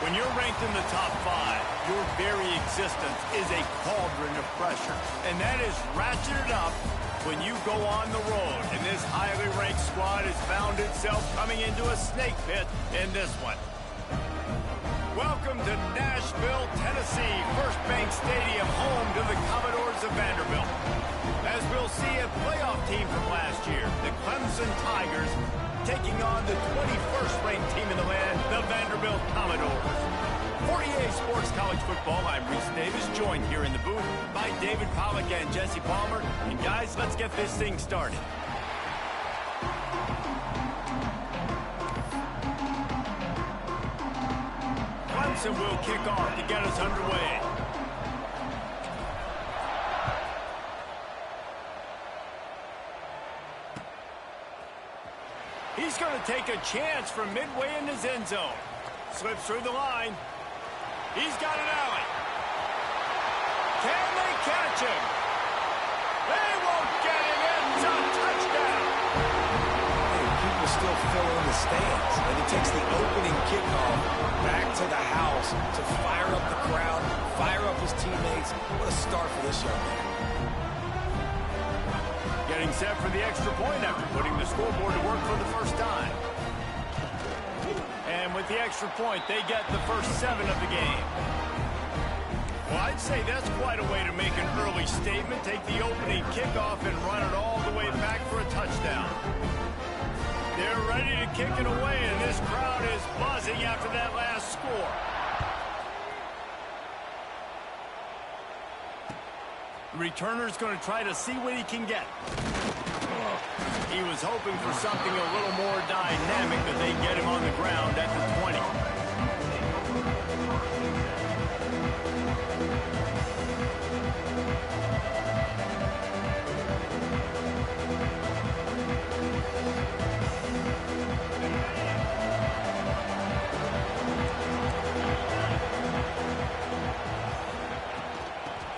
When you're ranked in the top 5, your very existence is a cauldron of pressure. And that is ratcheted up when you go on the road. And this highly ranked squad has found itself coming into a snake pit in this one. Welcome to Nashville, Tennessee, First Bank Stadium, home to the Commodores of Vanderbilt. As we'll see, a playoff team from last year, the Clemson Tigers, taking on the 21st ranked team in the land, the Vanderbilt Commodores. For EA Sports College Football, I'm Reese Davis, joined here in the booth by David Pollack and Jesse Palmer. And guys, let's get this thing started. Clemson will kick off to get us underway. He's going to take a chance from midway in his end zone. Slips through the line. He's got an alley. Can they catch him? They won't get him in. It's a touchdown. Hey, people still fill in the stands, and he takes the opening kickoff back to the house to fire up the crowd, fire up his teammates. What a start for this young man. Getting set for the extra point after putting the scoreboard to work for the first time. And with the extra point, they get the first 7 of the game. Well, I'd say that's quite a way to make an early statement. Take the opening kickoff and run it all the way back for a touchdown. They're ready to kick it away, and this crowd is buzzing after that last score. The returner's going to try to see what he can get. He was hoping for something a little more dynamic, but they get him on the ground at the 20.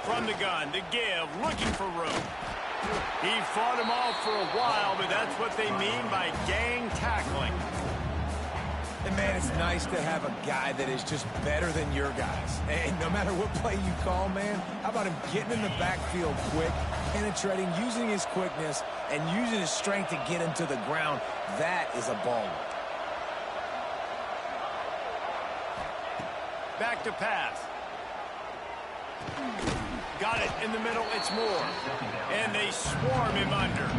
From the gun, the give, looking for room. He fought him off for a while, but that's what they mean by gang tackling. And, man, it's nice to have a guy that is just better than your guys. And no matter what play you call, man, how about him getting in the backfield quick, penetrating, using his quickness, and using his strength to get him to the ground. That is a baller. Back to pass. Got it in the middle, it's Moore. And they swarm him under.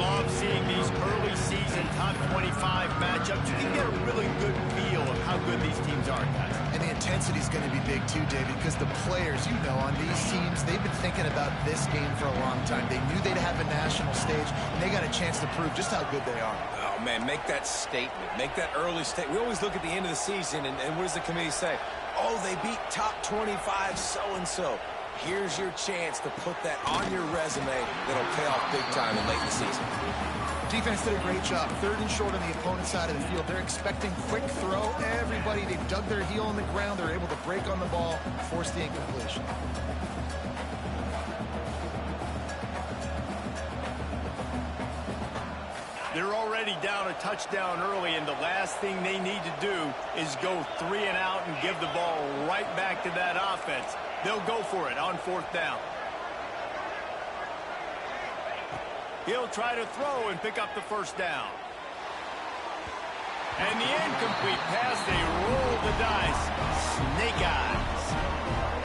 Love seeing these early season top 25 matchups. You can get a really good feel of how good these teams are, guys. And the intensity is going to be big too, David, because the players, you know, on these teams, they've been thinking about this game for a long time. They knew they'd have a national stage, and they got a chance to prove just how good they are. Oh, man, make that statement. Make that early statement. We always look at the end of the season, and what does the committee say? Oh, they beat top 25 so-and-so. Here's your chance to put that on your resume that'll pay off big time in late in the season. Defense did a great job. 3rd and short on the opponent's side of the field. They're expecting quick throw. Everybody, they dug their heel on the ground. They're able to break on the ball, force the incompletion. They're already down a touchdown early, and the last thing they need to do is go 3 and out and give the ball right back to that offense. They'll go for it on 4th down. He'll try to throw and pick up the first down. And the incomplete pass, they roll the dice. Snake eyes.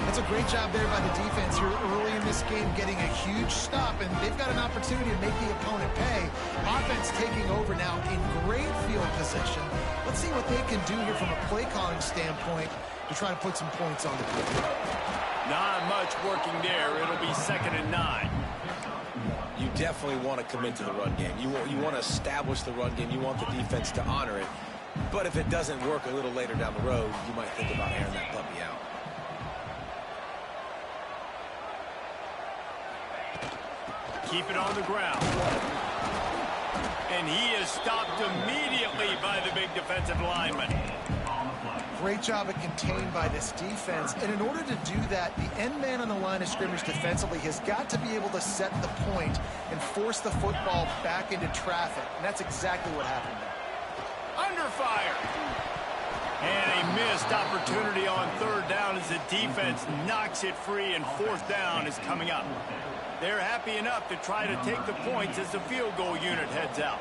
That's a great job there by the defense here early in this game, getting a huge stop, and they've got an opportunity to make the opponent pay. Offense taking over now in great field position. Let's see what they can do here from a play calling standpoint to try to put some points on the board. Not much working there. It'll be 2nd and 9. You definitely want to commit to the run game. You want to establish the run game. You want the defense to honor it. But if it doesn't work a little later down the road, you might think about airing that puppy out. Keep it on the ground. And he is stopped immediately by the big defensive lineman. Great job of contained by this defense. And in order to do that, the end man on the line of scrimmage defensively has got to be able to set the point and force the football back into traffic. And that's exactly what happened there. Under fire. And a missed opportunity on third down as the defense knocks it free, and fourth down is coming up. They're happy enough to try to take the points as the field goal unit heads out.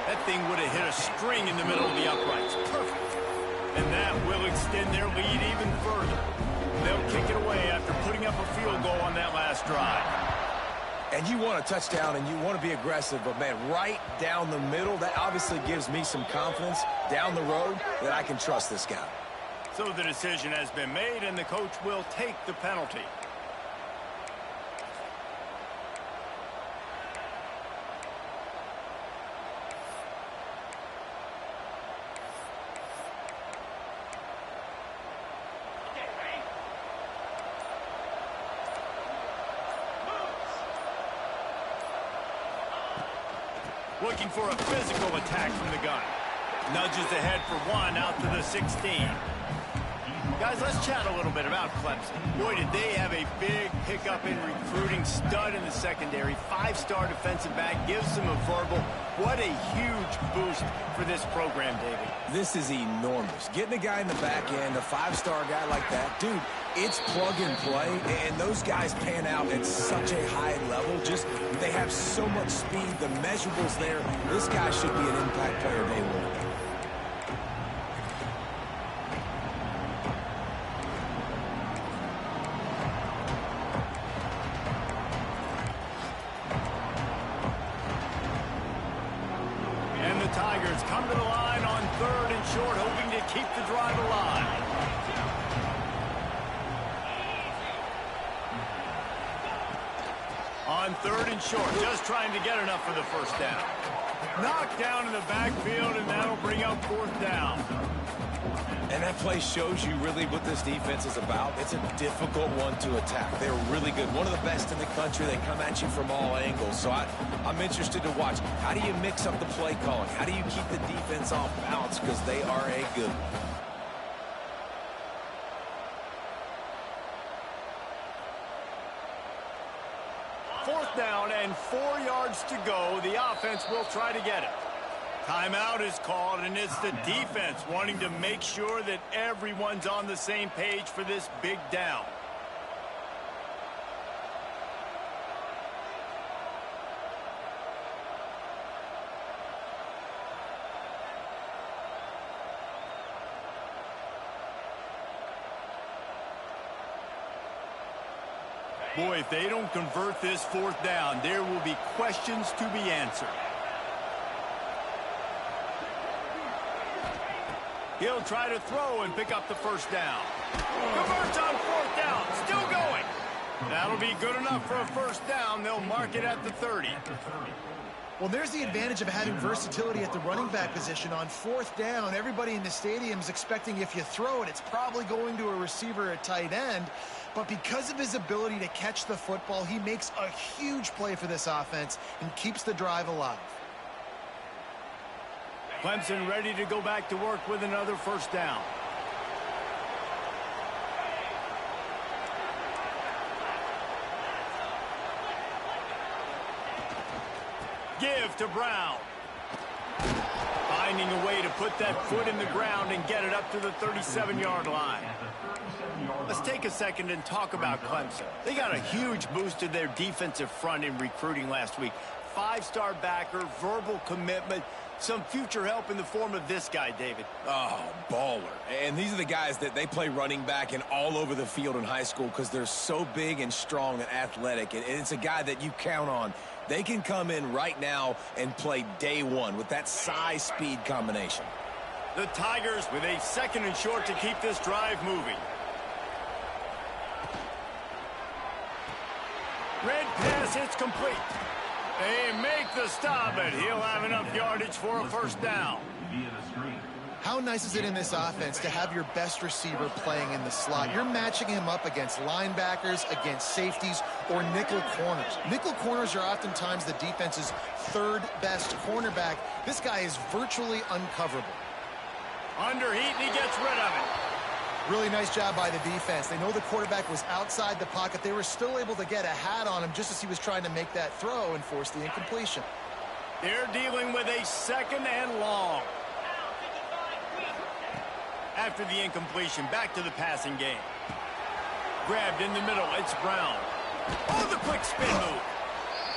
That thing would have hit a string in the middle of the uprights. Perfect. And that will extend their lead even further. They'll kick it away after putting up a field goal on that last drive. And you want a touchdown and you want to be aggressive, but, man, right down the middle, that obviously gives me some confidence down the road that I can trust this guy. So the decision has been made, and the coach will take the penalty. Looking for a physical attack from the gun. Nudges ahead for one out to the 16. Guys, let's chat a little bit about Clemson. Boy, did they have a big pickup in recruiting. Stud in the secondary. 5-star defensive back. Gives them a verbal. What a huge boost for this program, David. This is enormous. Getting a guy in the back end, a 5-star guy like that, dude, it's plug and play, and those guys pan out at such a high level. Just, they have so much speed. The measurables there. This guy should be an impact player day one. Tigers come to the line on third and short, hoping to keep the drive alive. On third and short, just trying to get enough for the first down. Knocked down in the backfield, and that'll bring up fourth down. And that play shows you really what this defense is about. It's a difficult one to attack. They're really good. One of the best in the country. They come at you from all angles. So I'm interested to watch. How do you mix up the play calling? How do you keep the defense off balance? Because they are a good one. Fourth down and 4 yards to go. The offense will try to get it. Timeout is called, and it's the defense wanting to make sure that everyone's on the same page for this big down. Boy, if they don't convert this fourth down, there will be questions to be answered. He'll try to throw and pick up the first down. Converts on fourth down. Still going. That'll be good enough for a first down. They'll mark it at the 30. Well, there's the advantage of having versatility at the running back position. On fourth down, everybody in the stadium is expecting if you throw it, it's probably going to a receiver at tight end. But because of his ability to catch the football, he makes a huge play for this offense and keeps the drive alive. Clemson ready to go back to work with another first down. Give to Brown. Finding a way to put that foot in the ground and get it up to the 37-yard line. Let's take a second and talk about Clemson. They got a huge boost to their defensive front in recruiting last week. 5-star backer, verbal commitment, some future help in the form of this guy, David. Oh, baller. And these are the guys that they play running back and all over the field in high school because they're so big and strong and athletic. And it's a guy that you count on. They can come in right now and play day one with that size-speed combination. The Tigers with a second and short to keep this drive moving. Red pass, it's complete. They make the stop, but he'll have enough yardage for a first down. How nice is it in this offense to have your best receiver playing in the slot? You're matching him up against linebackers, against safeties, or nickel corners. Nickel corners are oftentimes the defense's third best cornerback. This guy is virtually uncoverable. Under heat, and he gets rid of it. Really nice job by the defense. They know the quarterback was outside the pocket. They were still able to get a hat on him just as he was trying to make that throw and force the incompletion. They're dealing with a second and long. After the incompletion, back to the passing game. Grabbed in the middle, it's Brown. Oh, the quick spin move.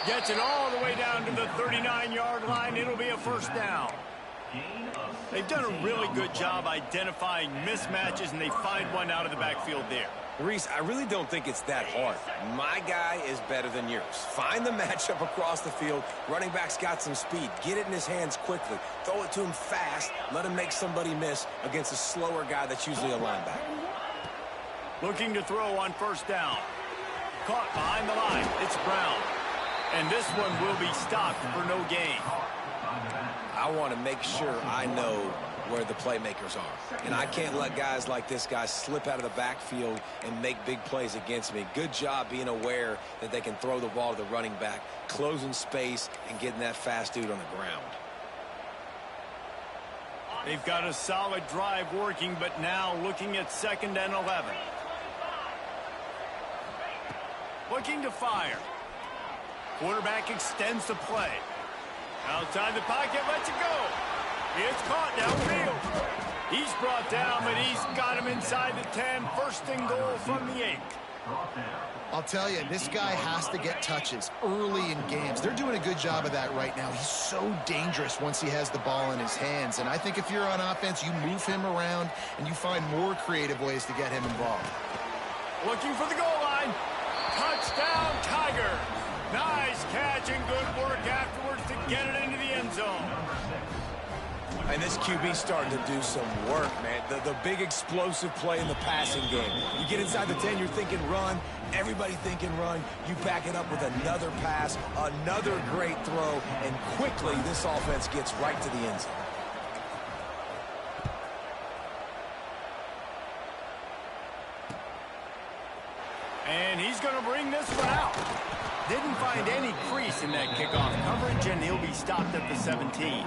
Gets it all the way down to the 39-yard line. It'll be a first down. They've done a really good job identifying mismatches, and they find one out of the backfield there. Reese, I really don't think it's that hard. My guy is better than yours. Find the matchup across the field. Running back's got some speed. Get it in his hands quickly. Throw it to him fast. Let him make somebody miss against a slower guy that's usually a linebacker. Looking to throw on first down. Caught behind the line. It's Brown. And this one will be stopped for no gain. I want to make sure I know where the playmakers are. And I can't let guys like this guy slip out of the backfield and make big plays against me. Good job being aware that they can throw the ball to the running back, closing space, and getting that fast dude on the ground. They've got a solid drive working, but now looking at 2nd and 11. Looking to fire. Quarterback extends the play. Outside the pocket, lets it go. It's caught downfield. He's brought down, but he's got him inside the 10. 1st and goal from the 8. I'll tell you, this guy has to get touches early in games. They're doing a good job of that right now. He's so dangerous once he has the ball in his hands. And I think if you're on offense, you move him around and you find more creative ways to get him involved. Looking for the goal line. Touchdown, Tiger. Nice catch and good work afterwards to get it into the end zone. And this QB's starting to do some work, man. The big explosive play in the passing game. You get inside the 10, you're thinking run. Everybody thinking run. You back it up with another pass, another great throw, and quickly this offense gets right to the end zone. And he's going to bring this one out. Didn't find any crease in that kickoff coverage, and he'll be stopped at the 17.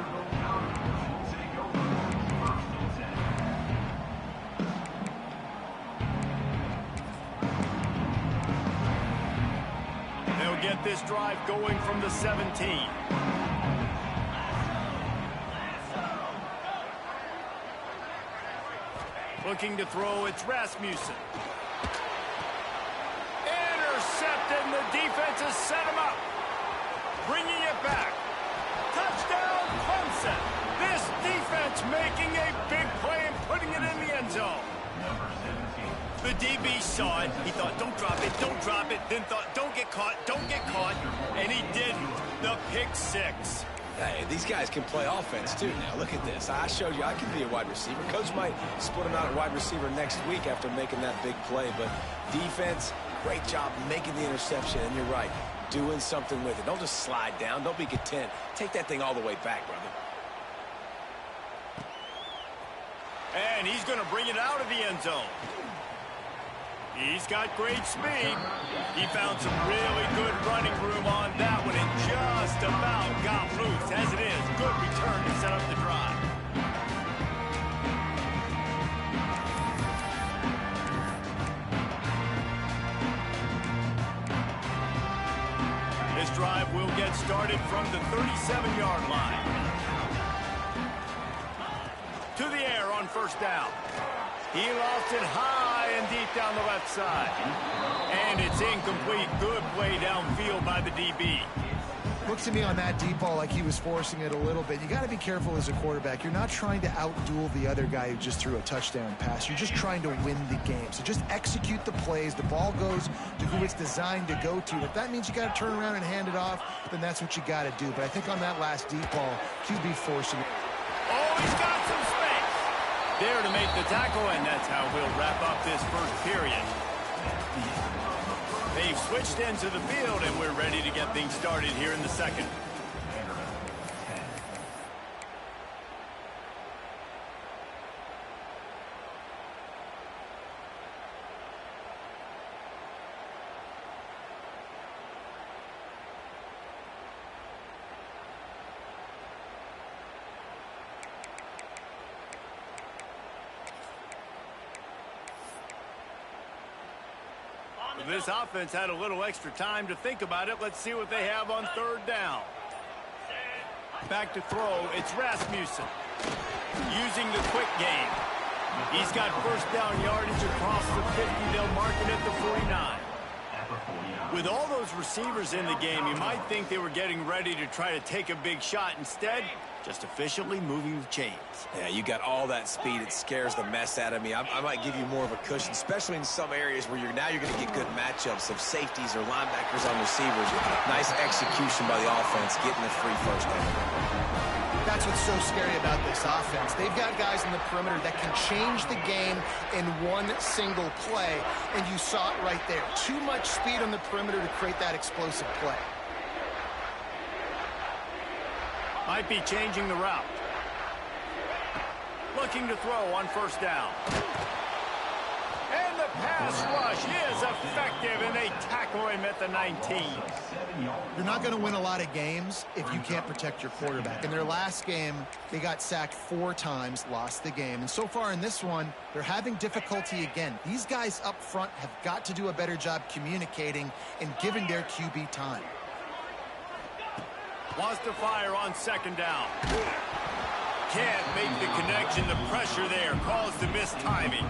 They'll get this drive going from the 17. Looking to throw, it's Rasmussen. And the defense has set him up. Bringing it back. Touchdown, Clemson. This defense making a big play and putting it in the end zone. The DB saw it. He thought, don't drop it, don't drop it. Then thought, don't get caught, don't get caught. And he didn't. The pick 6. Hey, these guys can play offense, too. Now, look at this. I showed you I can be a wide receiver. Coach might split him out at wide receiver next week after making that big play. But defense, great job making the interception. And you're right, doing something with it. Don't just slide down. Don't be content. Take that thing all the way back, brother. And he's going to bring it out of the end zone. He's got great speed. He found some really good running room on that one and just about got loose. As it is, good return to set up the drive. This drive will get started from the 37-yard line. To the air on first down. He lost it high and deep down the left side. And it's incomplete. Good play downfield by the DB. Looked to me on that deep ball like he was forcing it a little bit. You got to be careful as a quarterback. You're not trying to outduel the other guy who just threw a touchdown pass. You're just trying to win the game. So just execute the plays. The ball goes to who it's designed to go to. If that means you got to turn around and hand it off, then that's what you got to do. But I think on that last deep ball, QB forcing it. Oh, he's got some space. There to make the tackle, and that's how we'll wrap up this first period. They've switched into the field, and we're ready to get things started here in the second. This offense had a little extra time to think about it. Let's see what they have on third down. Back to throw, it's Rasmussen. Using the quick game. He's got first down yardage across the 50. They'll mark it at the 49. With all those receivers in the game, you might think they were getting ready to try to take a big shot. Instead, just efficiently moving the chains. Yeah, you got all that speed. It scares the mess out of me. I might give you more of a cushion, especially in some areas where you're going to get good matchups of safeties or linebackers on receivers. Nice execution by the offense, getting the free first down. That's what's so scary about this offense. They've got guys in the perimeter that can change the game in one single play, and you saw it right there. Too much speed on the perimeter to create that explosive play. Might be changing the route. Looking to throw on first down. And the pass rush is effective, and they tackle him at the 19. You're not going to win a lot of games if you can't protect your quarterback. In their last game, they got sacked 4 times, lost the game. And so far in this one, they're having difficulty again. These guys up front have got to do a better job communicating and giving their QB time. Wants to fire on second down. Can't make the connection. The pressure there caused the missed timing.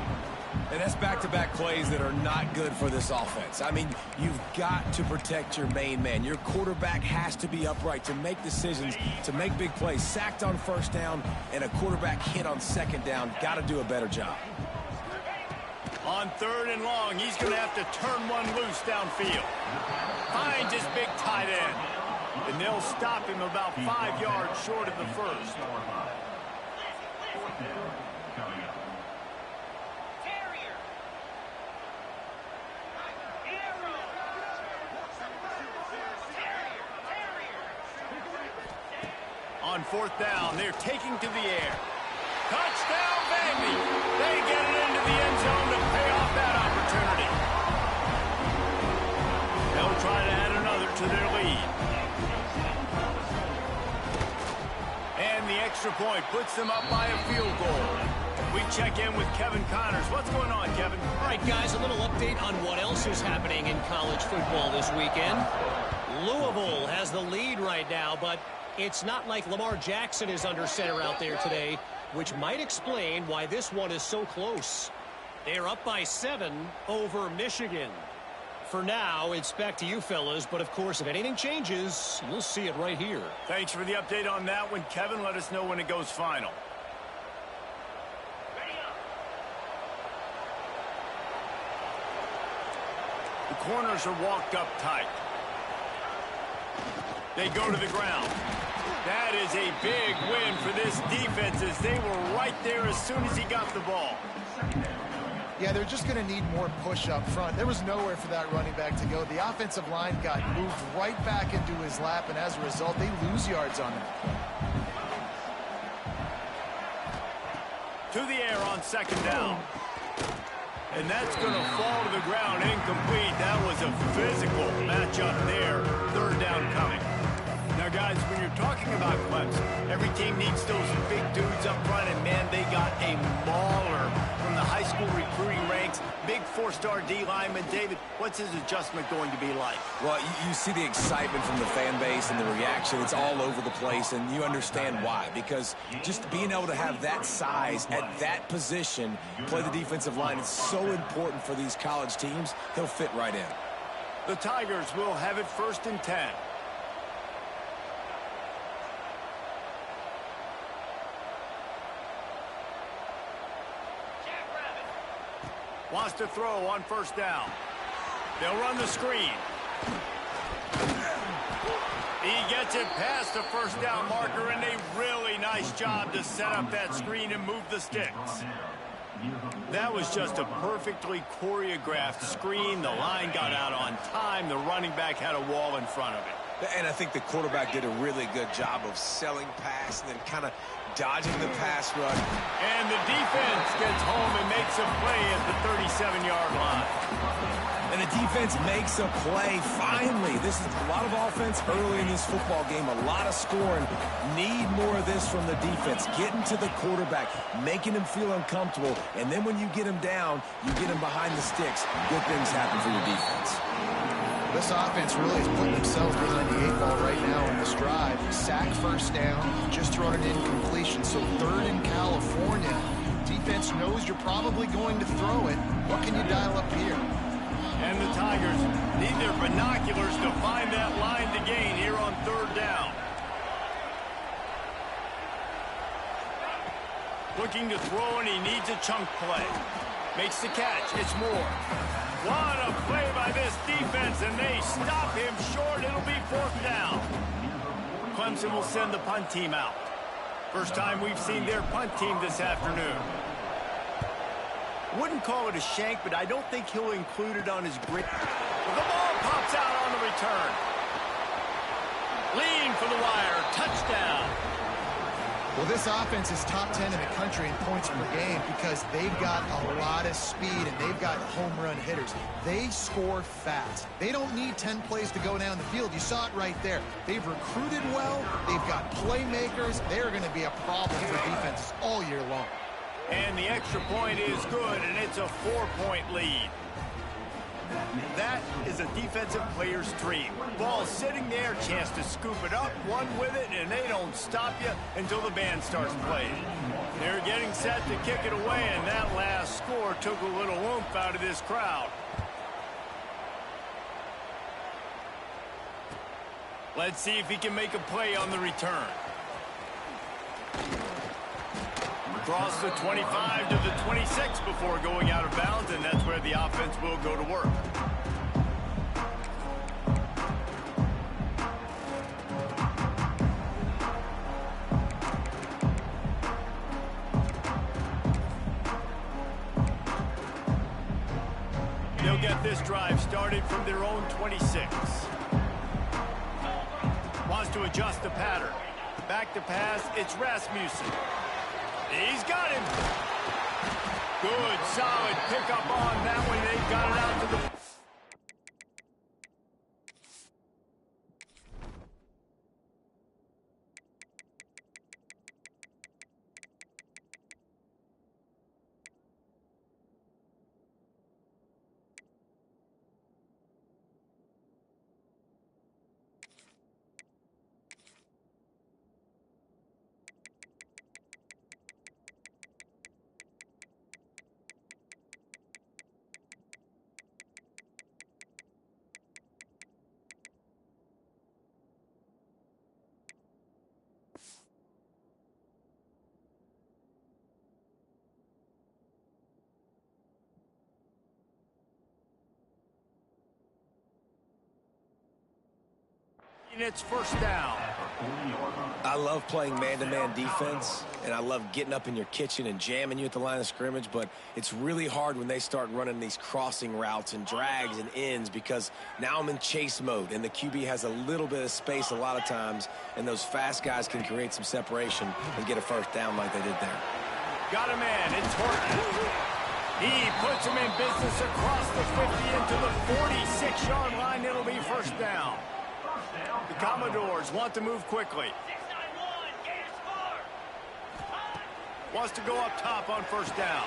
And that's back-to-back plays that are not good for this offense. I mean, you've got to protect your main man. Your quarterback has to be upright to make decisions, to make big plays. Sacked on first down and a quarterback hit on second down. Got to do a better job. On third and long, he's going to have to turn one loose downfield. Finds his big tight end. And they'll stop him about 5 yards short of the first. On fourth down, they're taking to the air. Touchdown, baby! They get it into the end zone to pay off that opportunity. They'll try to add another to their lead. And the extra point puts them up by a field goal. We check in with Kevin Connors. What's going on, Kevin? All right, guys, a little update on what else is happening in college football this weekend. Louisville has the lead right now, but it's not like Lamar Jackson is under center out there today, which might explain why this one is so close. They're up by 7 over Michigan. For now, it's back to you fellas, but of course, if anything changes, you'll see it right here. Thanks for the update on that one, Kevin. Let us know when it goes final. The corners are walked up tight. They go to the ground. That is a big win for this defense as they were right there as soon as he got the ball. Yeah, they're just going to need more push up front. There was nowhere for that running back to go. The offensive line got moved right back into his lap, and as a result, they lose yards on that. To the air on second down. And that's going to fall to the ground incomplete. That was a physical matchup there. Third down coming. Now, guys, when you're talking about Clemson, every team needs those big dudes up front, and, man, they got a mauler from the high school recruiting ranks. Big 4-star D lineman. David, what's his adjustment going to be like? Well, you see the excitement from the fan base and the reaction. It's all over the place, and you understand why. Because just being able to have that size at that position, play the defensive line, it's so important for these college teams. He'll fit right in. The Tigers will have it 1st and 10. Wants to throw on first down. They'll run the screen. He gets it past the first down marker, and a really nice job to set up that screen and move the sticks. That was just a perfectly choreographed screen. The line got out on time. The running back had a wall in front of it. And I think the quarterback did a really good job of selling pass and then kind of dodging the pass rush. And the defense gets home and makes a play at the 37-yard line. And the defense makes a play. Finally, this is a lot of offense early in this football game, a lot of scoring. Need more of this from the defense. Getting to the quarterback, making him feel uncomfortable, and then when you get him down, you get him behind the sticks. Good things happen for your defense. This offense really is putting themselves behind the 8 ball right now in this drive. Sack first down, just thrown an incompletion. So 3rd in California Defense knows you're probably going to throw it. What can you dial up here? And the Tigers need their binoculars to find that line to gain here on third down. Looking to throw, and he needs a chunk play. Makes the catch. It's Moore. What a play by this defense, and they stop him short. It'll be fourth down. Clemson will send the punt team out. First time we've seen their punt team this afternoon. Wouldn't call it a shank, but I don't think he'll include it on his grit. The ball pops out on the return. Lean for the wire. Touchdown. Well, this offense is top 10 in the country in points per game because they've got a lot of speed and they've got home run hitters. They score fast. They don't need 10 plays to go down the field. You saw it right there. They've recruited well. They've got playmakers. They're going to be a problem for defenses all year long. And the extra point is good, and it's a 4-point lead. That is a defensive player's dream. Ball sitting there, chance to scoop it up, one with it, and they don't stop you until the band starts playing. They're getting set to kick it away, and that last score took a little oomph out of this crowd. Let's see if he can make a play on the return. Across the 25 to the 26 before going out of bounds, and that's where the offense will go to work. They'll get this drive started from their own 26. Wants to adjust the pattern. Back to pass, it's Rasmussen. He's got him. Good, solid pickup on that one. They've got it out to the... It's first down. I love playing man-to-man defense, and I love getting up in your kitchen and jamming you at the line of scrimmage, but it's really hard when they start running these crossing routes and drags and ends because now I'm in chase mode, and the QB has a little bit of space a lot of times, and those fast guys can create some separation and get a first down like they did there. Got a man. It's Horton. He puts him in business across the 50 into the 46-yard line. It'll be first down. The Commodores want to move quickly. Wants to go up top on first down.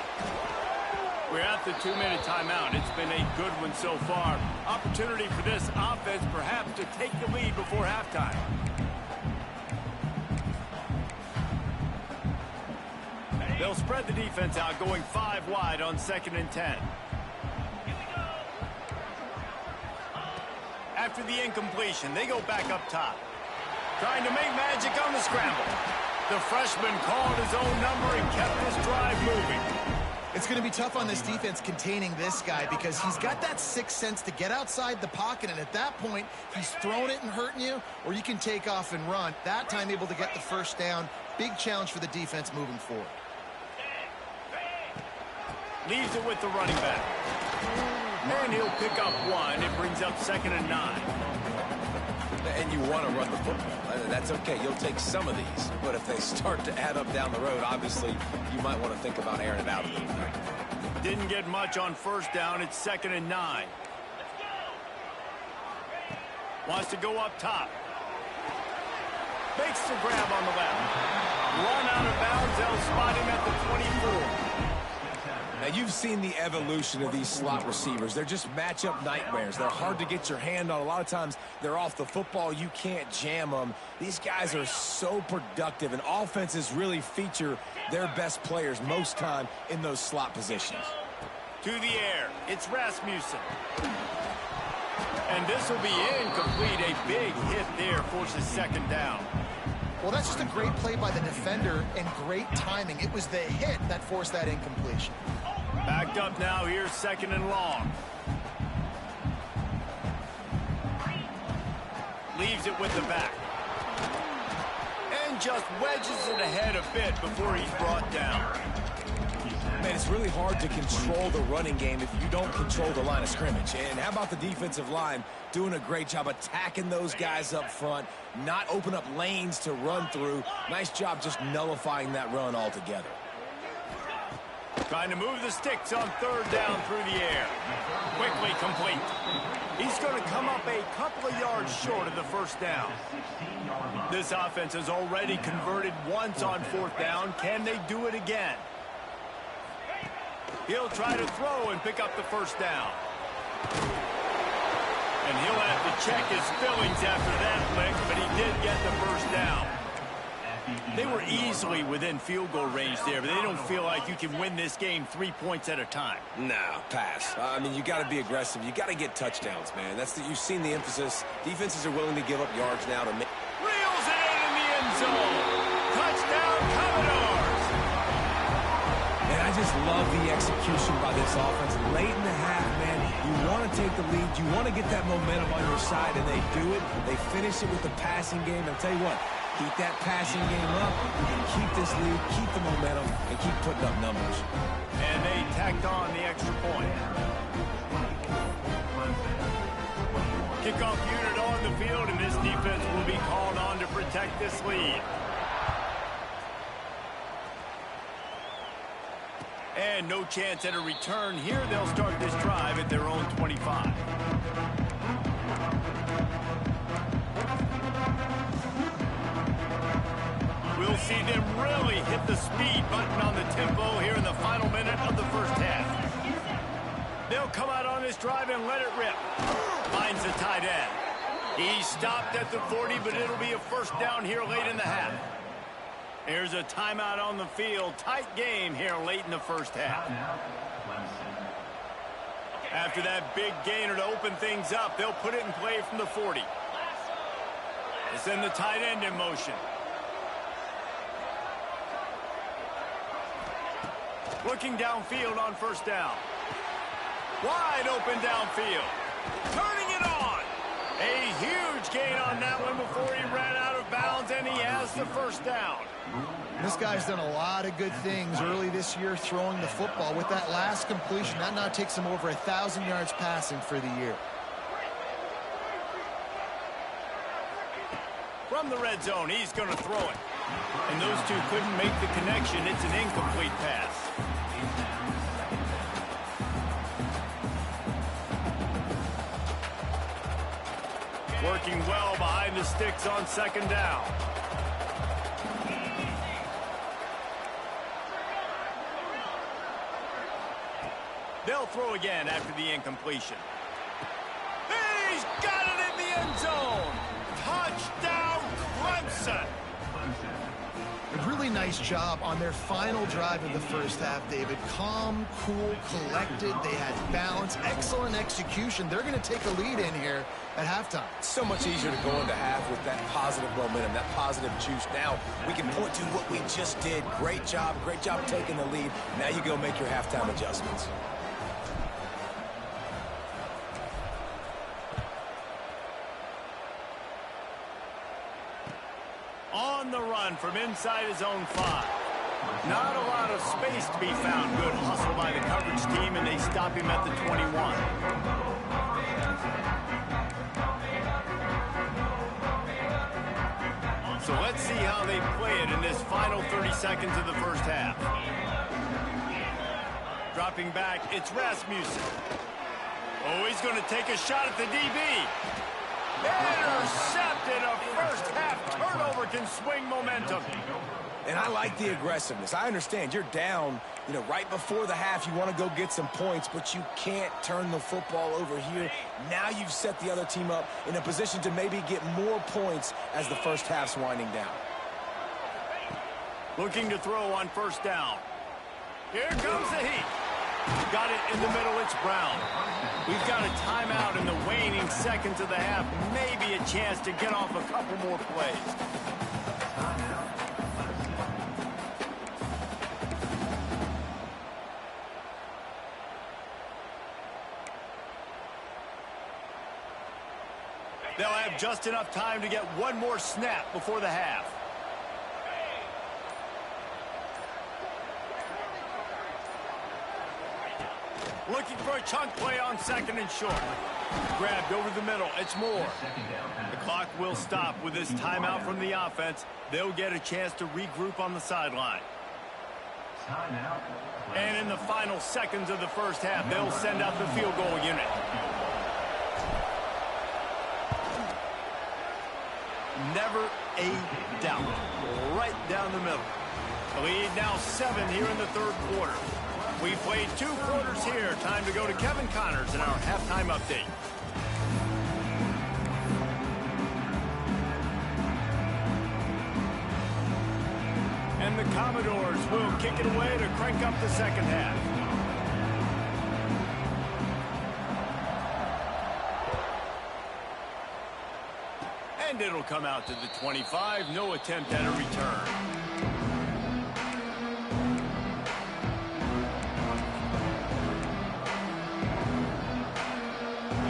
We're at the 2-minute timeout. It's been a good one so far. Opportunity for this offense perhaps to take the lead before halftime. They'll spread the defense out, going 5 wide on 2nd and 10. After the incompletion, they go back up top. Trying to make magic on the scramble. The freshman called his own number and kept this drive moving. It's going to be tough on this defense containing this guy because he's got that sixth sense to get outside the pocket, and at that point, he's throwing it and hurting you, or you can take off and run. That time able to get the first down. Big challenge for the defense moving forward. Leaves it with the running back. And he'll pick up 1. It brings up 2nd and 9. And you want to run the football. That's okay. You'll take some of these. But if they start to add up down the road, obviously, you might want to think about airing it out a little bit. Didn't get much on first down. It's 2nd and 9. Wants to go up top. Makes the grab on the left. Run out of bounds. They'll spot him at the 24. Now, you've seen the evolution of these slot receivers. They're just matchup nightmares. They're hard to get your hand on. A lot of times, they're off the football. You can't jam them. These guys are so productive, and offenses really feature their best players most time in those slot positions. To the air, it's Rasmussen. And this will be incomplete. A big hit there forces second down. Well, that's just a great play by the defender and great timing. It was the hit that forced that incompletion. Backed up now, here's second and long. Leaves it with the back. And just wedges it ahead a bit before he's brought down. Man, it's really hard to control the running game if you don't control the line of scrimmage. And how about the defensive line doing a great job attacking those guys up front, not open up lanes to run through. Nice job just nullifying that run altogether. Trying to move the sticks on third down through the air. Quickly complete. He's going to come up a couple of yards short of the first down. This offense has already converted once on fourth down. Can they do it again? He'll try to throw and pick up the first down. And he'll have to check his fillings after that lick, but he did get the first down. They were easily within field goal range there, but they don't feel like you can win this game 3 points at a time. No, pass. I mean, you got to be aggressive. You got to get touchdowns, man. You've seen the emphasis. Defenses are willing to give up yards now to make. Reels it in the end zone. Touchdown, Commodores. And I just love the execution by this offense. Late in the half, man, you want to take the lead. You want to get that momentum on your side, and they do it. They finish it with the passing game. I'll tell you what, keep that passing game up. You can keep this lead, keep the momentum, and keep putting up numbers. And they tacked on the extra point. Kickoff unit on the field, and this defense will be called on to protect this lead. And no chance at a return here. They'll start this drive at their own 25. We'll see them really hit the speed button on the tempo here in the final minute of the first half. They'll come out on this drive and let it rip. Finds the tight end. He stopped at the 40, but it'll be a first down here late in the half. Here's a timeout on the field. Tight game here late in the first half. After that big gainer to open things up, they'll put it in play from the 40. They send the tight end in motion. Looking downfield on first down. Wide open downfield. Turning it on. A huge gain on that one before he ran out of bounds, and he has the first down. This guy's done a lot of good things early this year throwing the football. With that last completion, that now takes him over 1,000 yards passing for the year. From the red zone, he's going to throw it. And those two couldn't make the connection. It's an incomplete pass. Working well behind the sticks on second down. They'll throw again after the incompletion. He's got it in the end zone. Touchdown, Clemson. A really nice job on their final drive of the first half, David. Calm, cool, collected. They had balance, excellent execution. They're going to take a lead in here at halftime. It's so much easier to go into half with that positive momentum, that positive juice. Now we can point to what we just did. Great job taking the lead. Now you go make your halftime adjustments. On the run from inside his own 5. Not a lot of space to be found. Good hustle by the coverage team, and they stop him at the 21. So let's see how they play it in this final 30 seconds of the first half. Dropping back, it's Rasmussen. Oh, he's going to take a shot at the DB. Intercepted. A first half turnover can swing momentum. And I like the aggressiveness. I understand you're down, you know, right before the half. You want to go get some points, but you can't turn the football over here. Now you've set the other team up in a position to maybe get more points as the first half's winding down. Looking to throw on first down. Here comes the heat. Got it in the middle. It's Brown. We've got a timeout in the waning seconds of the half. Maybe a chance to get off a couple more plays. They'll have just enough time to get one more snap before the half. Looking for a chunk play on second and short. Grabbed over the middle. It's Moore. The clock will stop with this timeout from the offense. They'll get a chance to regroup on the sideline. And in the final seconds of the first half, they'll send out the field goal unit. Never a doubt. Right down the middle. The lead now 7 here in the third quarter. We played 2 quarters here. Time to go to Kevin Connors in our halftime update. And the Commodores will kick it away to crank up the second half. And it'll come out to the 25. No attempt at a return.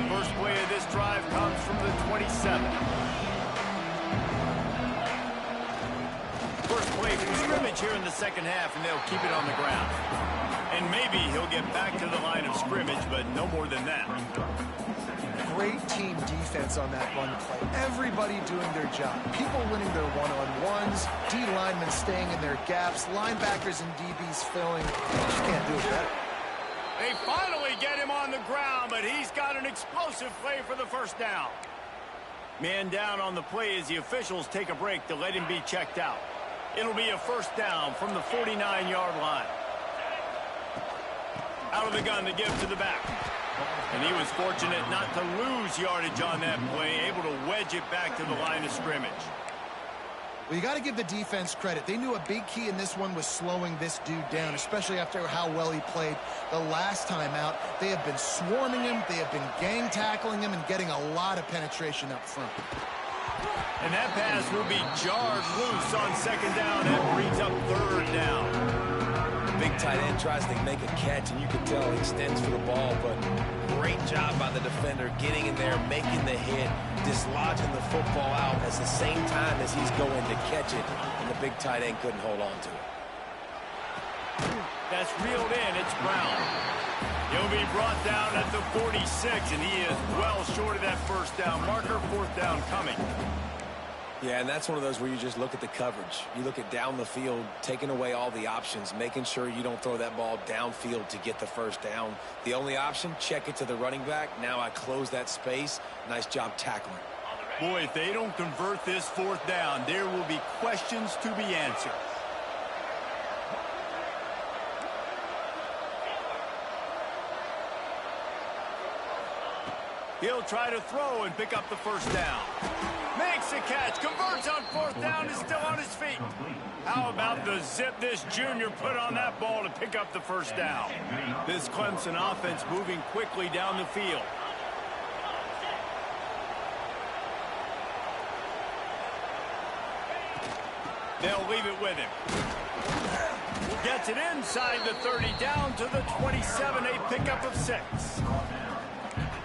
First play of this drive comes from the 27. First play from scrimmage here in the second half, and they'll keep it on the ground. And maybe he'll get back to the line of scrimmage, but no more than that. Great team defense on that run play. Everybody doing their job. People winning their one-on-ones, D linemen staying in their gaps, linebackers and DBs filling. You just can't do it better. They finally get him on the ground, but he's got an explosive play for the first down. Man down on the play as the officials take a break to let him be checked out. It'll be a first down from the 49-yard line. Out of the gun to give to the back. And he was fortunate not to lose yardage on that play, able to wedge it back to the line of scrimmage. Well, you got to give the defense credit. They knew a big key in this one was slowing this dude down, especially after how well he played the last time out. They have been swarming him. They have been gang tackling him and getting a lot of penetration up front. And that pass will be jarred loose on second down. That brings up third down. The big tight end tries to make a catch, and you can tell he extends for the ball, but great job by the defender getting in there, making the hit, dislodging the football out at the same time as he's going to catch it, and the big tight end couldn't hold on to it. That's reeled in. It's Brown. He'll be brought down at the 46, and he is well short of that first down marker. Fourth down coming. Yeah, and that's one of those where you just look at the coverage. You look at down the field, taking away all the options, making sure you don't throw that ball downfield to get the first down. The only option, check it to the running back. Now I close that space. Nice job tackling. Boy, if they don't convert this fourth down, there will be questions to be answered. He'll try to throw and pick up the first down. Makes a catch, converts on fourth down, is still on his feet. How about the zip this junior put on that ball to pick up the first down? This Clemson offense moving quickly down the field. They'll leave it with him. Gets it inside the 30, down to the 27, a pickup of 6.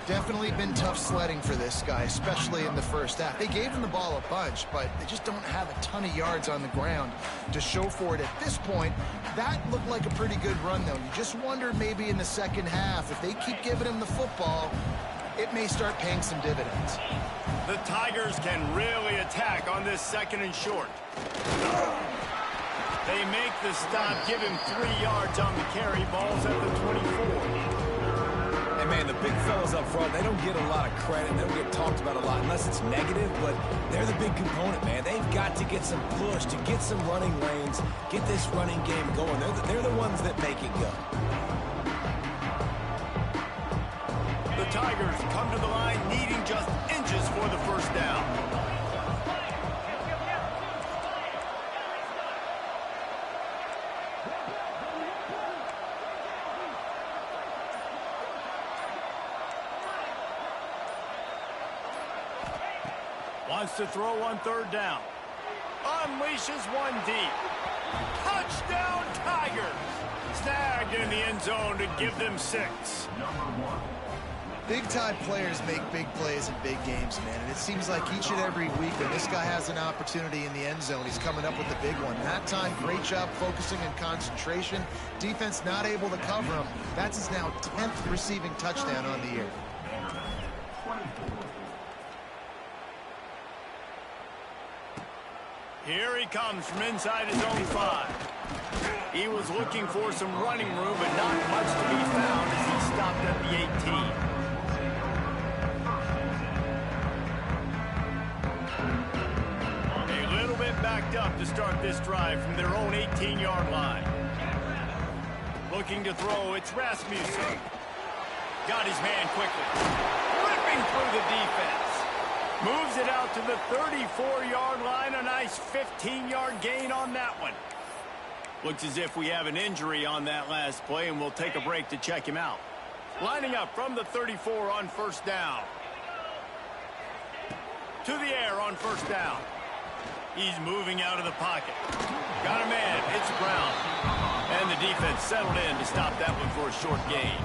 Definitely been tough sledding for this guy, especially in the first half. They gave him the ball a bunch, but they just don't have a ton of yards on the ground to show for it at this point. That looked like a pretty good run, though. You just wonder maybe in the second half, if they keep giving him the football, it may start paying some dividends. The Tigers can really attack on this second and short. They make the stop, give him 3 yards on the carry. Ball's at the 24. And man, the big fellas up front, they don't get a lot of credit. They don't get talked about a lot unless it's negative, but they're the big component, man. They've got to get some push, to get some running lanes, get this running game going. They're the ones that make it go. The Tigers come to the line needing just inches for the first down. Wants to throw on third down. Unleashes one deep. Touchdown Tigers! Snagged in the end zone to give them 6. Big-time players make big plays in big games, man. And it seems like each and every week when this guy has an opportunity in the end zone, he's coming up with the big one. That time, great job focusing and concentration. Defense not able to cover him. That's his now 10th receiving touchdown on the year. Here he comes from inside his own 5. He was looking for some running room, but not much to be found as he stopped at the 18. A little bit backed up to start this drive from their own 18-yard line. Looking to throw, it's Rasmussen. Got his man quickly. Ripping through the defense. Moves it out to the 34-yard line. A nice 15-yard gain on that one. Looks as if we have an injury on that last play, and we'll take a break to check him out. Lining up from the 34 on first down. To the air on first down. He's moving out of the pocket. Got a man, hits the ground. And the defense settled in to stop that one for a short gain.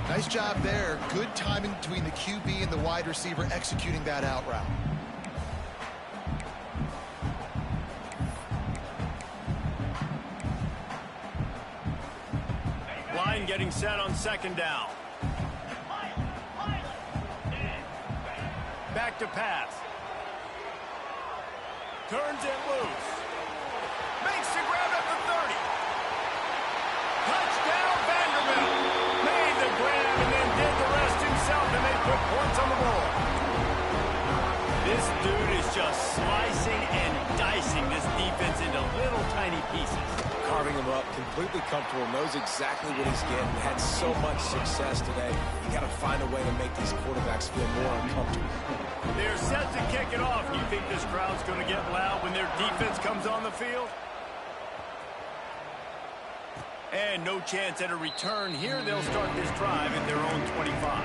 Nice job there. Good timing between the QB and the wide receiver executing that out route. Line getting set on second down. Back to pass. Turns it loose. Makes the grab at the 30. Touchdown Vanderbilt. Made the grab and then did the rest himself, and they put points on the board. This dude is just slicing and dicing this defense into little tiny pieces. Carving him up, completely comfortable, knows exactly what he's getting, had so much success today. You got to find a way to make these quarterbacks feel more uncomfortable. They're set to kick it off. You think this crowd's going to get loud when their defense comes on the field? And no chance at a return here. They'll start this drive at their own 25.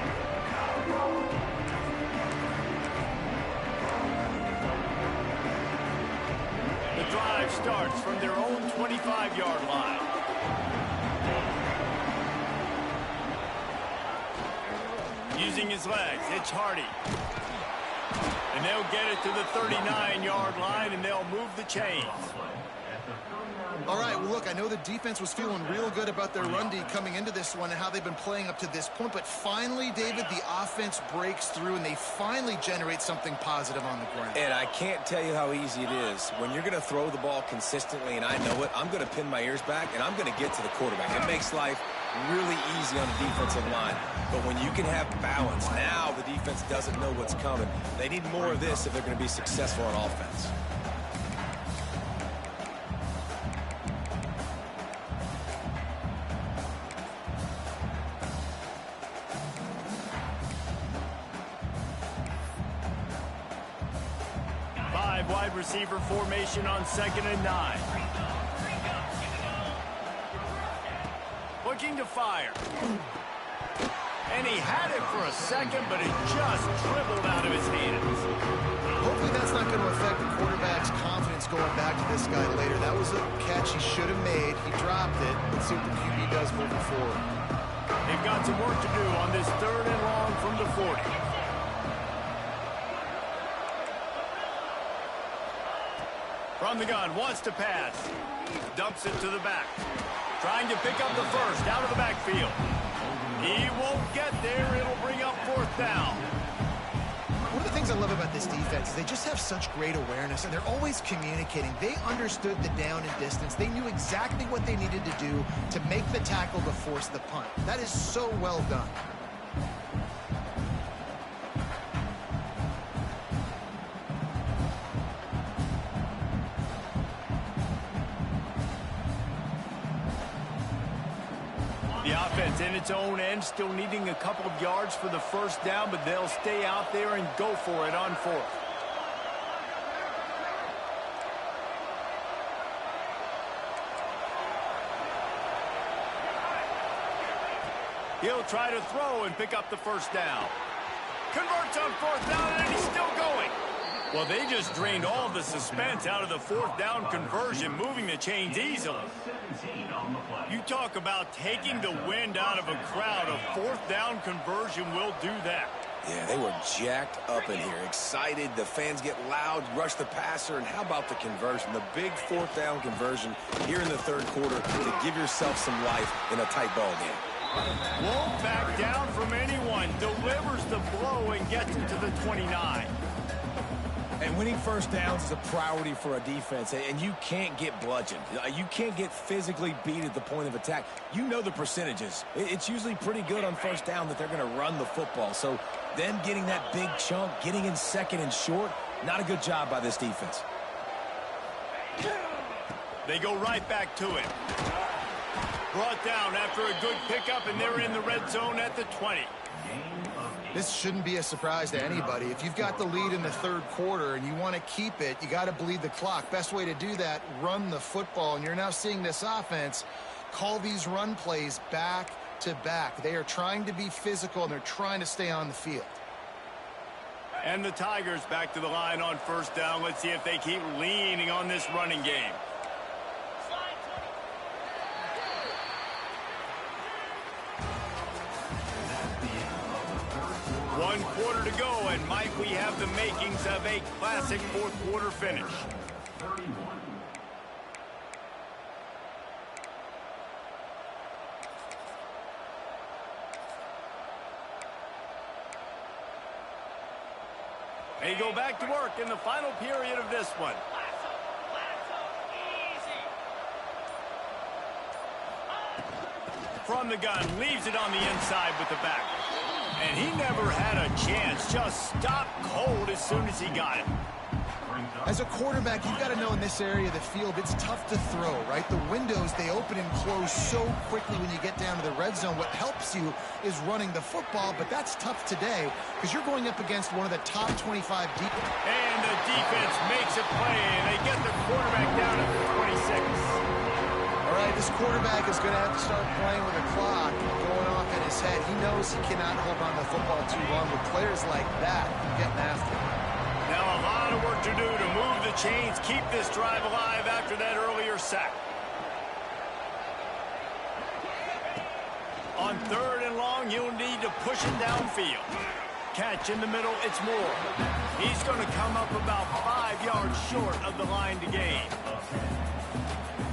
The drive starts from their own 25-yard line. Using his legs, it's Hardy. And they'll get it to the 39-yard line, and they'll move the chains. All right, well, look, I know the defense was feeling real good about their run D coming into this one and how they've been playing up to this point. But finally, David, the offense breaks through, and they finally generate something positive on the ground. And I can't tell you how easy it is. When you're going to throw the ball consistently, and I know it, I'm going to pin my ears back, and I'm going to get to the quarterback. It makes life really easy on the defensive line. But when you can have balance, now the defense doesn't know what's coming. They need more of this if they're going to be successful on offense. Wide receiver formation on 2nd and 9. Looking to fire. And he had it for a second, but it just dribbled out of his hands. Hopefully that's not going to affect the quarterback's confidence going back to this guy later. That was a catch he should have made. He dropped it. Let's see what the QB does moving forward. They've got some work to do on this 3rd and long from the 40. From the gun, wants to pass. Dumps it to the back. Trying to pick up the first out of the backfield. He won't get there. It'll bring up 4th down. One of the things I love about this defense is they just have such great awareness, and they're always communicating. They understood the down and distance. They knew exactly what they needed to do to make the tackle to force the punt. That is so well done. The offense in its own end, still needing a couple of yards for the first down, but they'll stay out there and go for it on fourth. He'll try to throw and pick up the first down. Converts on fourth down, and he's still going. Well, they just drained all the suspense out of the fourth down conversion, moving the chains easily. You talk about taking the wind out of a crowd. A fourth down conversion will do that. Yeah, they were jacked up in here, excited. The fans get loud, rush the passer, and how about the conversion? The big fourth down conversion here in the third quarter to give yourself some life in a tight ball game. Won't back down from anyone. Delivers the blow and gets it to the 29. And winning first downs is a priority for a defense, and you can't get bludgeoned. You can't get physically beat at the point of attack. You know the percentages. It's usually pretty good on first down that they're going to run the football. So them getting that big chunk, getting in second and short, not a good job by this defense. They go right back to it. Brought down after a good pickup, and they're in the red zone at the 20. This shouldn't be a surprise to anybody. If you've got the lead in the third quarter and you want to keep it, you got to bleed the clock. Best way to do that, run the football. And you're now seeing this offense call these run plays back to back. They are trying to be physical, and they're trying to stay on the field. And the Tigers back to the line on first down. Let's see if they keep leaning on this running game. One quarter to go, and Mike, we have the makings of a classic fourth quarter finish. They go back to work in the final period of this one. From the gun, leaves it on the inside with the back. And he never had a chance, just stopped cold as soon as he got it. As a quarterback, you've got to know in this area of the field, it's tough to throw, right? The windows, they open and close so quickly when you get down to the red zone. What helps you is running the football, but that's tough today because you're going up against one of the top 25 deep. And the defense makes a play, and they get the quarterback down at the 26. All right, this quarterback is going to have to start playing with a clock going off in his head. He knows he cannot hold on to the football too long with players like that getting after him. Now a lot of work to do to move the chains, keep this drive alive after that earlier sack. On third and long, you'll need to push it downfield. Catch in the middle, it's Moore. He's going to come up about 5 yards short of the line to gain.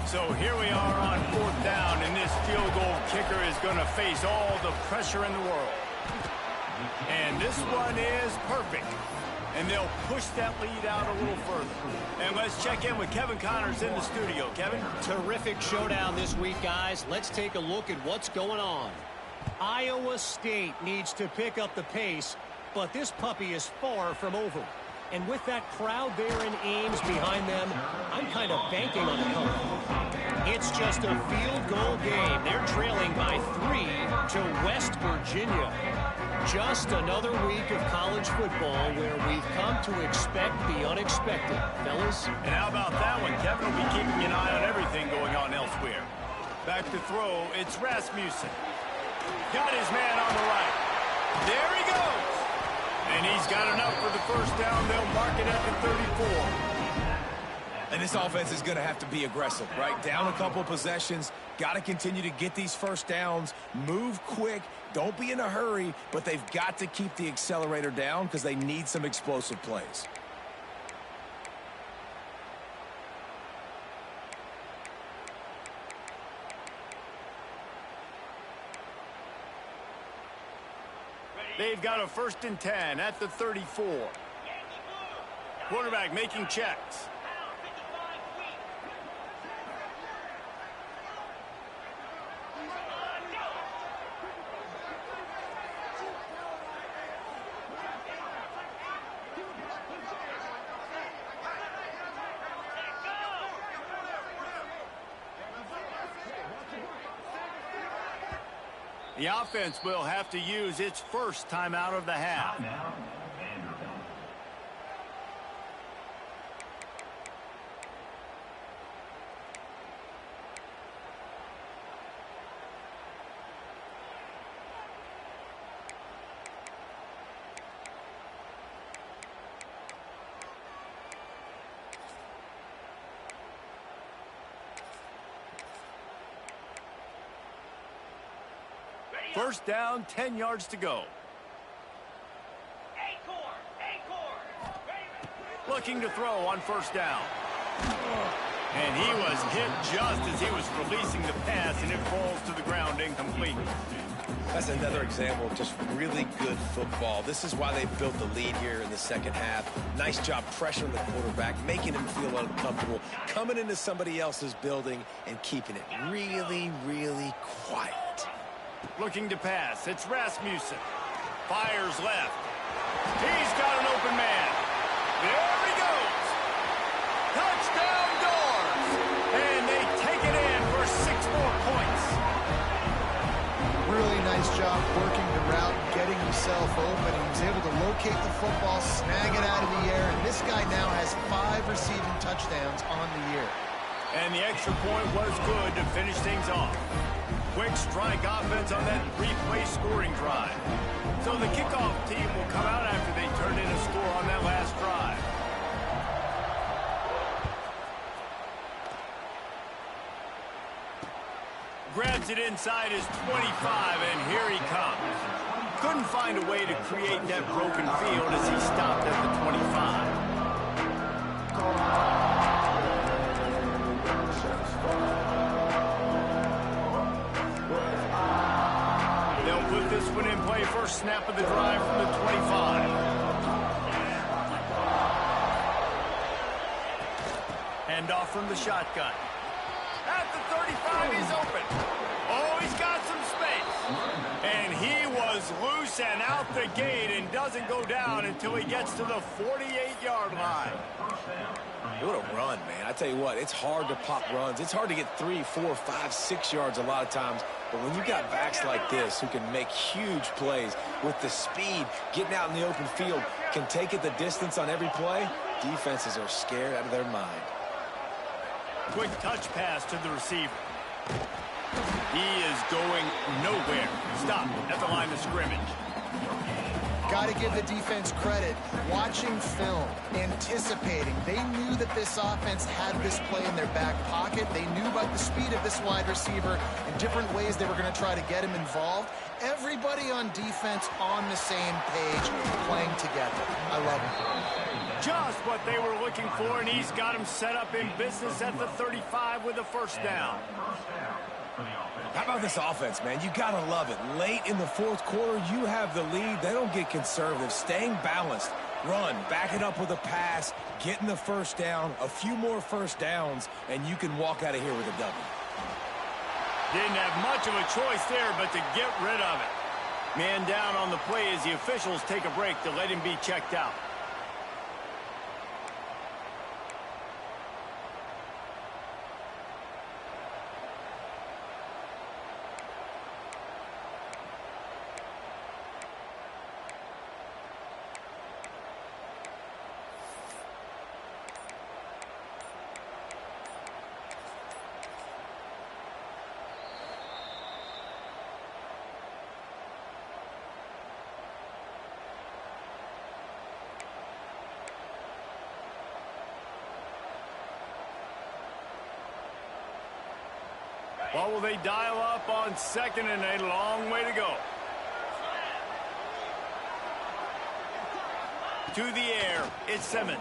So here we are on fourth down, and this field goal kicker is going to face all the pressure in the world. And this one is perfect. And they'll push that lead out a little further. And let's check in with Kevin Connors in the studio. Kevin? Terrific showdown this week, guys. Let's take a look at what's going on. Iowa State needs to pick up the pace, but this puppy is far from over. And with that crowd there in Ames behind them, I'm kind of banking on a comeback. It's just a field goal game. They're trailing by 3 to West Virginia. Just another week of college football where we've come to expect the unexpected, fellas. And how about that one? Kevin will be keeping an eye on everything going on elsewhere. Back to throw, it's Rasmussen. Got his man on the right. There he goes. And he's got enough for the first down. They'll mark it at the 34. And this offense is going to have to be aggressive, right? Down a couple possessions. Got to continue to get these first downs. Move quick. Don't be in a hurry. But they've got to keep the accelerator down because they need some explosive plays. They've got a 1st and 10 at the 34. Quarterback making checks. The offense will have to use its first timeout of the half. First down, 10 yards to go. Looking to throw on first down. And he was hit just as he was releasing the pass, and it falls to the ground incomplete. That's another example of just really good football. This is why they built the lead here in the second half. Nice job pressuring the quarterback, making him feel uncomfortable, coming into somebody else's building and keeping it really, really quiet. Looking to pass. It's Rasmussen. Fires left. He's got an open man. There he goes. Touchdown Doors. And they take it in for 6 more points. Really nice job working the route, getting himself open. He was able to locate the football, snag it out of the air, and this guy now has 5 receiving touchdowns on the year. And the extra point was good to finish things off. Quick strike offense on that 3-play scoring drive. So the kickoff team will come out after they turn in a score on that last drive. Grabs it inside his 25, and here he comes. Couldn't find a way to create that broken field as he stopped at the 25. This one in play, first snap of the drive from the 25. Hand off from the shotgun. At the 35, he's open. Oh, he's got some space. And he was loose and out the gate and doesn't go down until he gets to the 48-yard line. What a run, man. I tell you what, it's hard to pop runs. It's hard to get 3, 4, 5, 6 yards a lot of times. But when you've got backs like this who can make huge plays with the speed, getting out in the open field, can take it the distance on every play, defenses are scared out of their mind. Quick touch pass to the receiver. He is going nowhere. Stop at the line of scrimmage. Got to give the defense credit. Watching film, anticipating. They knew that this offense had this play in their back pocket. They knew about the speed of this wide receiver and different ways they were going to try to get him involved. Everybody on defense on the same page, playing together. I love it. Just what they were looking for, and he's got him set up in business at the 35 with a first down. How about this offense, man? You got to love it. Late in the fourth quarter, you have the lead. They don't get conservative. Staying balanced. Run, back it up with a pass, getting the first down, a few more first downs, and you can walk out of here with a W. Didn't have much of a choice there but to get rid of it. Man down on the play as the officials take a break to let him be checked out. What will they dial up on second and a long way to go? To the air, it's Simmons.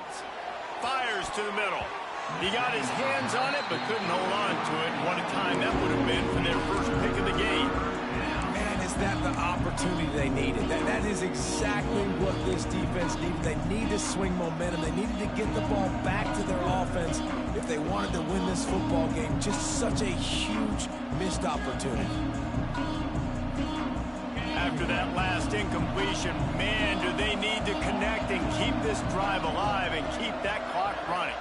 Fires to the middle. He got his hands on it but couldn't hold on to it. And what a time that would have been for their first pick of the game. Man, is that the opportunity they needed? That is exactly what this defense needed. They need to swing momentum. They needed to get the ball back to their offense if they wanted to win this football game. Just such a huge missed opportunity. After that last incompletion, man, do they need to connect and keep this drive alive and keep that clock running.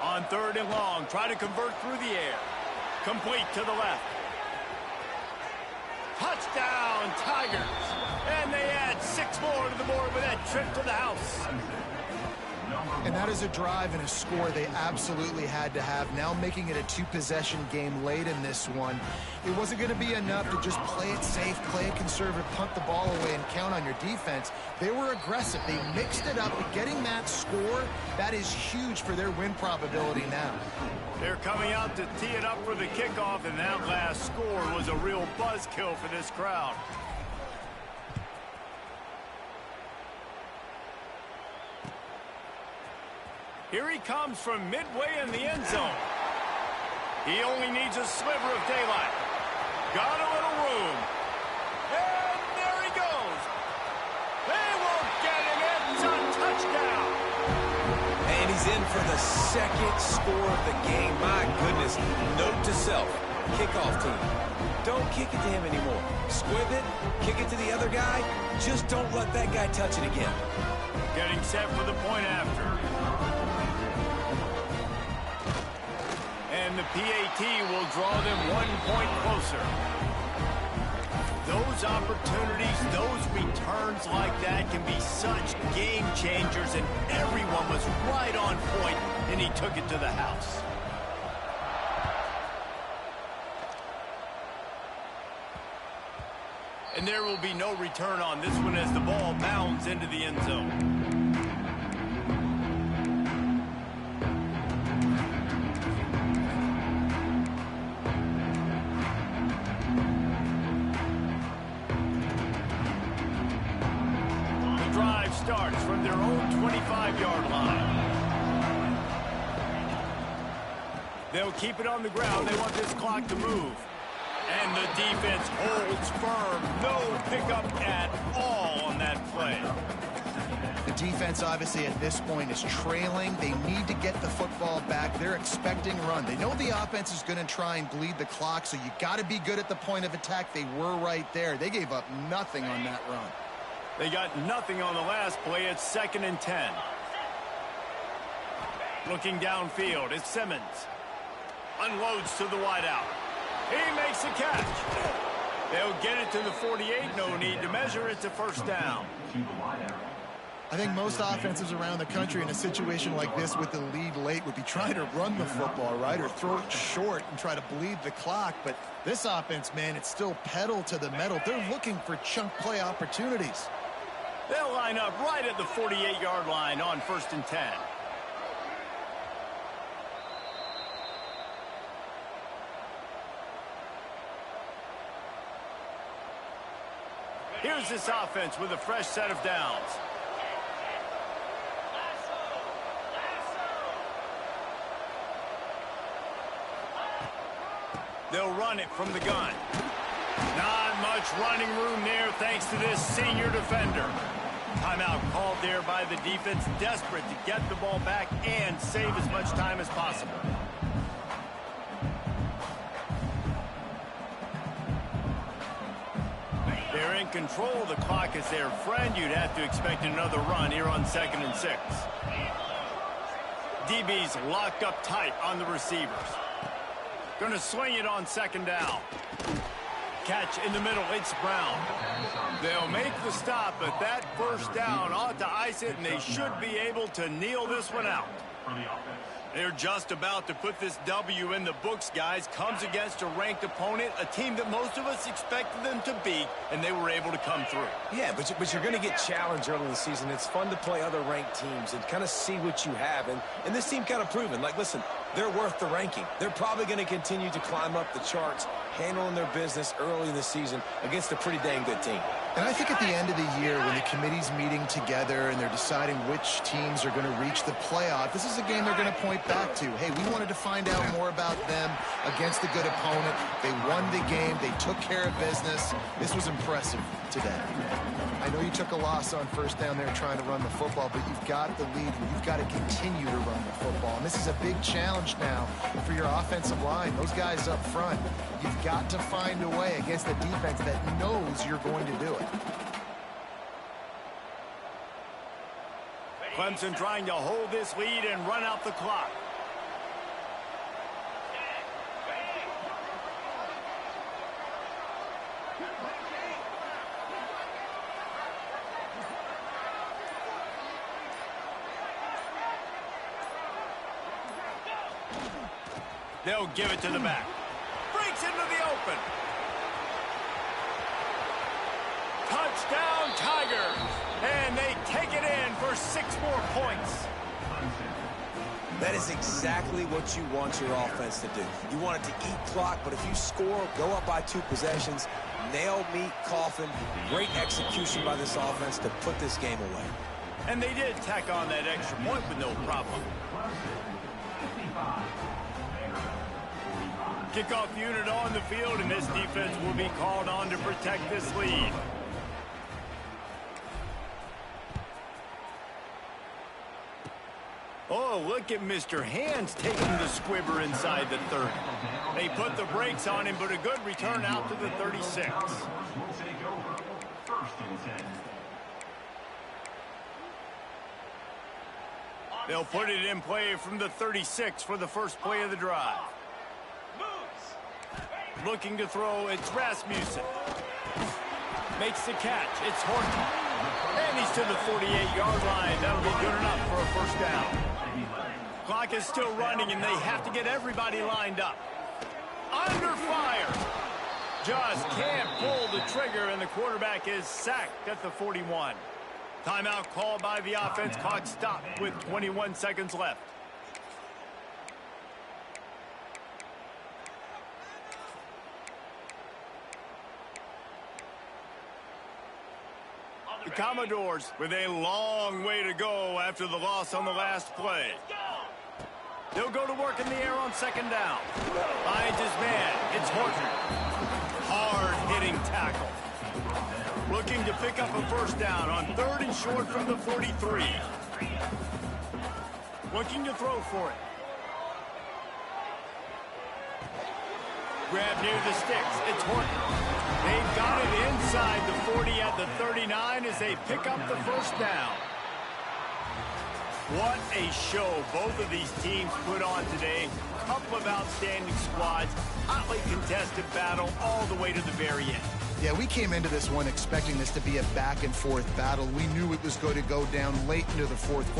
On third and long, try to convert through the air. Complete to the left. Touchdown, Tigers. And they add 6 more to the board with that trip to the house. And that is a drive and a score they absolutely had to have. Now making it a 2-possession game late in this one. It wasn't going to be enough to just play it safe, play it conservative, punt the ball away, and count on your defense. They were aggressive. They mixed it up. But getting that score, that is huge for their win probability now. They're coming out to tee it up for the kickoff, and that last score was a real buzzkill for this crowd. Here he comes from midway in the end zone. He only needs a sliver of daylight. Got a little room. And there he goes. They will get him in. It's a touchdown. And he's in for the second score of the game. My goodness. Note to self. Kickoff team. Don't kick it to him anymore. Squib it. Kick it to the other guy. Just don't let that guy touch it again. Getting set for the point after. And the PAT will draw them 1 point closer. Those opportunities, those returns like that can be such game changers, and everyone was right on point, and he took it to the house. And there will be no return on this one as the ball bounds into the end zone. Starts from their own 25-yard line. They'll keep it on the ground. They want this clock to move. And the defense holds firm. No pickup at all on that play. The defense, obviously, at this point is trailing. They need to get the football back. They're expecting run. They know the offense is going to try and bleed the clock, so you got to be good at the point of attack. They were right there. They gave up nothing on that run. They got nothing on the last play. It's 2nd and 10. Looking downfield, it's Simmons. Unloads to the wideout. He makes a catch. They'll get it to the 48. No need to measure. It's a first down. I think most offenses around the country in a situation like this with the lead late would be trying to run the football, right, or throw it short and try to bleed the clock. But this offense, man, it's still pedal to the metal. They're looking for chunk play opportunities. They'll line up right at the 48-yard line on 1st and 10. Here's this offense with a fresh set of downs. They'll run it from the gun. Not much running room there thanks to this senior defender. Timeout called there by the defense, desperate to get the ball back and save as much time as possible. They're in control. The clock is their friend. You'd have to expect another run here on 2nd and 6. DB's locked up tight on the receivers. Going to swing it on 2nd down. Catch in the middle, it's Brown. They'll make the stop, but that first down ought to ice it, and they should be able to kneel this one out. They're just about to put this W in the books, guys. Comes against a ranked opponent, a team that most of us expected them to beat, and they were able to come through. Yeah, but you're going to get challenged early in the season. It's fun to play other ranked teams and kind of see what you have. And this team kind of proven, like, listen, they're worth the ranking. They're probably going to continue to climb up the charts, handling their business early in the season against a pretty dang good team. And I think at the end of the year, when the committee's meeting together and they're deciding which teams are going to reach the playoff, this is a game they're going to point back to. Hey, we wanted to find out more about them against a good opponent. They won the game. They took care of business. This was impressive today. I know you took a loss on first down there trying to run the football, but you've got the lead and you've got to continue to run the football. And this is a big challenge now for your offensive line. Those guys up front, you've got to find a way against a defense that knows you're going to do it. Clemson trying to hold this lead and run out the clock. They'll give it to the back. Breaks into the open. Touchdown, Tigers. And they take it in for 6 more points. That is exactly what you want your offense to do. You want it to eat clock, but if you score, go up by 2 possessions, nail meat coffin, great execution by this offense to put this game away. And they did tack on that extra point with no problem. Kickoff unit on the field, and this defense will be called on to protect this lead. Oh, look at Mr. Hands taking the squibber inside the 30. They put the brakes on him, but a good return out to the 36. They'll put it in play from the 36 for the first play of the drive. Looking to throw, it's Rasmussen. Makes the catch, it's Horton. And he's to the 48-yard line. That'll be good enough for a first down. Clock is still running, and they have to get everybody lined up. Under fire. Just can't pull the trigger, and the quarterback is sacked at the 41. Timeout called by the offense. Clock stopped with 21 seconds left. The Commodores with a long way to go after the loss on the last play. They'll go to work in the air on second down. Finds his man. It's Horton. Hard-hitting tackle. Looking to pick up a first down on 3rd and short from the 43. Looking to throw for it. Grab near the sticks. It's Horton. They've got it inside the 40 at the 39 as they pick up the first down. What a show both of these teams put on today. Couple of outstanding squads. Hotly contested battle all the way to the very end. Yeah, we came into this one expecting this to be a back-and-forth battle. We knew it was going to go down late into the fourth quarter.